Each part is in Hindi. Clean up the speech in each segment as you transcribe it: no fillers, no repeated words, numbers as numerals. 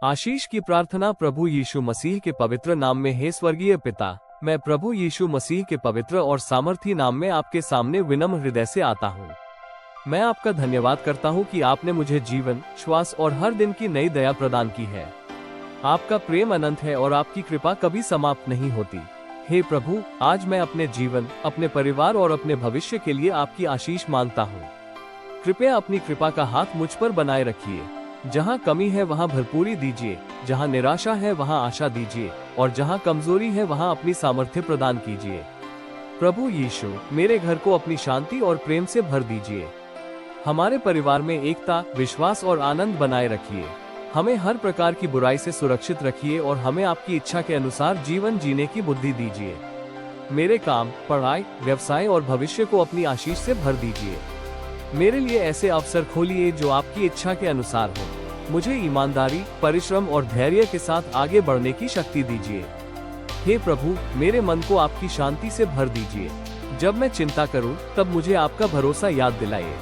आशीष की प्रार्थना प्रभु यीशु मसीह के पवित्र नाम में। हे स्वर्गीय पिता, मैं प्रभु यीशु मसीह के पवित्र और सामर्थी नाम में आपके सामने विनम्र हृदय से आता हूँ। मैं आपका धन्यवाद करता हूँ कि आपने मुझे जीवन, श्वास और हर दिन की नई दया प्रदान की है। आपका प्रेम अनंत है और आपकी कृपा कभी समाप्त नहीं होती। हे प्रभु, आज मैं अपने जीवन, अपने परिवार और अपने भविष्य के लिए आपकी आशीष मांगता हूँ। कृपया अपनी कृपा का हाथ मुझ पर बनाए रखिए। जहाँ कमी है वहाँ भरपूरी दीजिए, जहाँ निराशा है वहाँ आशा दीजिए और जहाँ कमजोरी है वहाँ अपनी सामर्थ्य प्रदान कीजिए। प्रभु यीशु, मेरे घर को अपनी शांति और प्रेम से भर दीजिए। हमारे परिवार में एकता, विश्वास और आनंद बनाए रखिए। हमें हर प्रकार की बुराई से सुरक्षित रखिए और हमें आपकी इच्छा के अनुसार जीवन जीने की बुद्धि दीजिए। मेरे काम, पढ़ाई, व्यवसाय और भविष्य को अपनी आशीष से भर दीजिए। मेरे लिए ऐसे अवसर खोलिए जो आपकी इच्छा के अनुसार हो। मुझे ईमानदारी, परिश्रम और धैर्य के साथ आगे बढ़ने की शक्ति दीजिए। हे प्रभु, मेरे मन को आपकी शांति से भर दीजिए। जब मैं चिंता करूं, तब मुझे आपका भरोसा याद दिलाइए।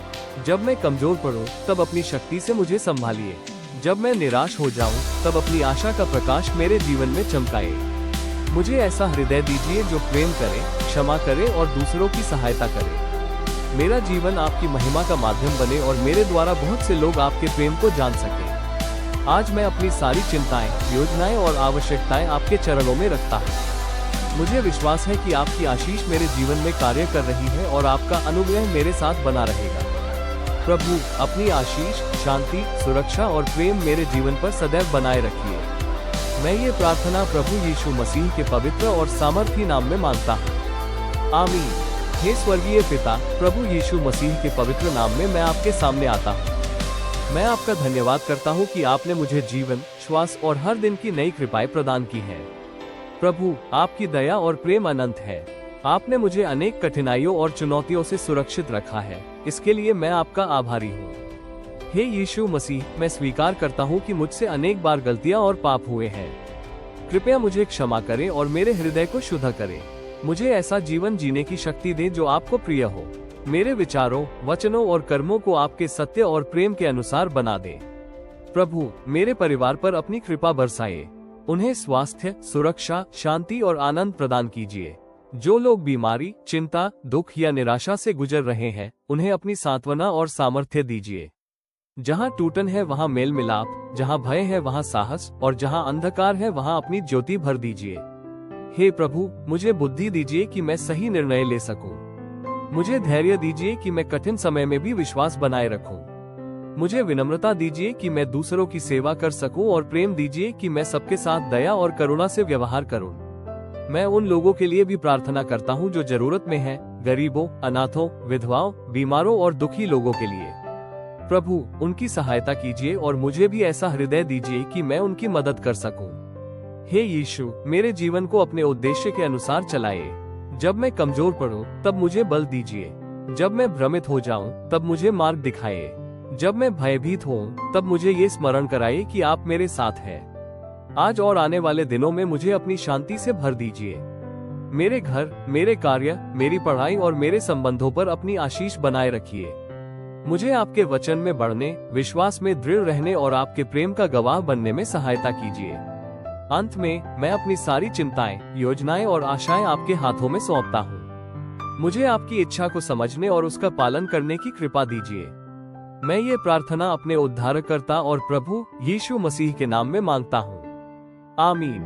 जब मैं कमजोर पड़ूं, तब अपनी शक्ति से मुझे संभालिए। जब मैं निराश हो जाऊं, तब अपनी आशा का प्रकाश मेरे जीवन में चमकाए। मुझे ऐसा हृदय दीजिए जो प्रेम करे, क्षमा करे और दूसरों की सहायता करे। मेरा जीवन आपकी महिमा का माध्यम बने और मेरे द्वारा बहुत से लोग आपके प्रेम को जान सकें। आज मैं अपनी सारी चिंताएं, योजनाएं और आवश्यकताएं आपके चरणों में रखता हूँ। मुझे विश्वास है कि आपकी आशीष मेरे जीवन में कार्य कर रही है और आपका अनुग्रह मेरे साथ बना रहेगा। प्रभु, अपनी आशीष, शांति, सुरक्षा और प्रेम मेरे जीवन पर सदैव बनाए रखिए। मैं ये प्रार्थना प्रभु यीशु मसीह के पवित्र और सामर्थी नाम में मांगता हूँ। आमीन। हे स्वर्गीय पिता, प्रभु यीशु मसीह के पवित्र नाम में मैं आपके सामने आता हूँ। मैं आपका धन्यवाद करता हूँ कि आपने मुझे जीवन, श्वास और हर दिन की नई कृपाएं प्रदान की हैं। प्रभु, आपकी दया और प्रेम अनंत है। आपने मुझे अनेक कठिनाइयों और चुनौतियों से सुरक्षित रखा है। इसके लिए मैं आपका आभारी हूँ। हे यीशु मसीह, मैं स्वीकार करता हूँ कि मुझसे अनेक बार गलतियाँ और पाप हुए हैं। कृपया मुझे क्षमा करें और मेरे हृदय को शुद्ध करें। मुझे ऐसा जीवन जीने की शक्ति दें जो आपको प्रिय हो। मेरे विचारों, वचनों और कर्मों को आपके सत्य और प्रेम के अनुसार बना दें। प्रभु, मेरे परिवार पर अपनी कृपा बरसाइए। उन्हें स्वास्थ्य, सुरक्षा, शांति और आनंद प्रदान कीजिए। जो लोग बीमारी, चिंता, दुख या निराशा से गुजर रहे हैं, उन्हें अपनी सांत्वना और सामर्थ्य दीजिए। जहाँ टूटन है वहाँ मेल मिलाप, जहाँ भय है वहाँ साहस और जहाँ अंधकार है वहाँ अपनी ज्योति भर दीजिए। हे प्रभु, मुझे बुद्धि दीजिए कि मैं सही निर्णय ले सकूं। मुझे धैर्य दीजिए कि मैं कठिन समय में भी विश्वास बनाए रखूं। मुझे विनम्रता दीजिए कि मैं दूसरों की सेवा कर सकूं और प्रेम दीजिए कि मैं सबके साथ दया और करुणा से व्यवहार करूं। मैं उन लोगों के लिए भी प्रार्थना करता हूं जो जरूरत में हैं, गरीबों, अनाथों, विधवाओं, बीमारों और दुखी लोगों के लिए। प्रभु, उनकी सहायता कीजिए और मुझे भी ऐसा हृदय दीजिए कि मैं उनकी मदद कर सकूं। हे यीशु, मेरे जीवन को अपने उद्देश्य के अनुसार चलाइए। जब मैं कमजोर पड़ूं, तब मुझे बल दीजिए। जब मैं भ्रमित हो जाऊं, तब मुझे मार्ग दिखाइए। जब मैं भयभीत हूं, तब मुझे ये स्मरण कराइए कि आप मेरे साथ हैं। आज और आने वाले दिनों में मुझे अपनी शांति से भर दीजिए। मेरे घर, मेरे कार्य, मेरी पढ़ाई और मेरे संबंधों पर अपनी आशीष बनाए रखिए। मुझे आपके वचन में बढ़ने, विश्वास में दृढ़ रहने और आपके प्रेम का गवाह बनने में सहायता कीजिए। अंत में, मैं अपनी सारी चिंताएं, योजनाएं और आशाएं आपके हाथों में सौंपता हूँ। मुझे आपकी इच्छा को समझने और उसका पालन करने की कृपा दीजिए। मैं ये प्रार्थना अपने उद्धारकर्ता और प्रभु यीशु मसीह के नाम में मांगता हूँ। आमीन।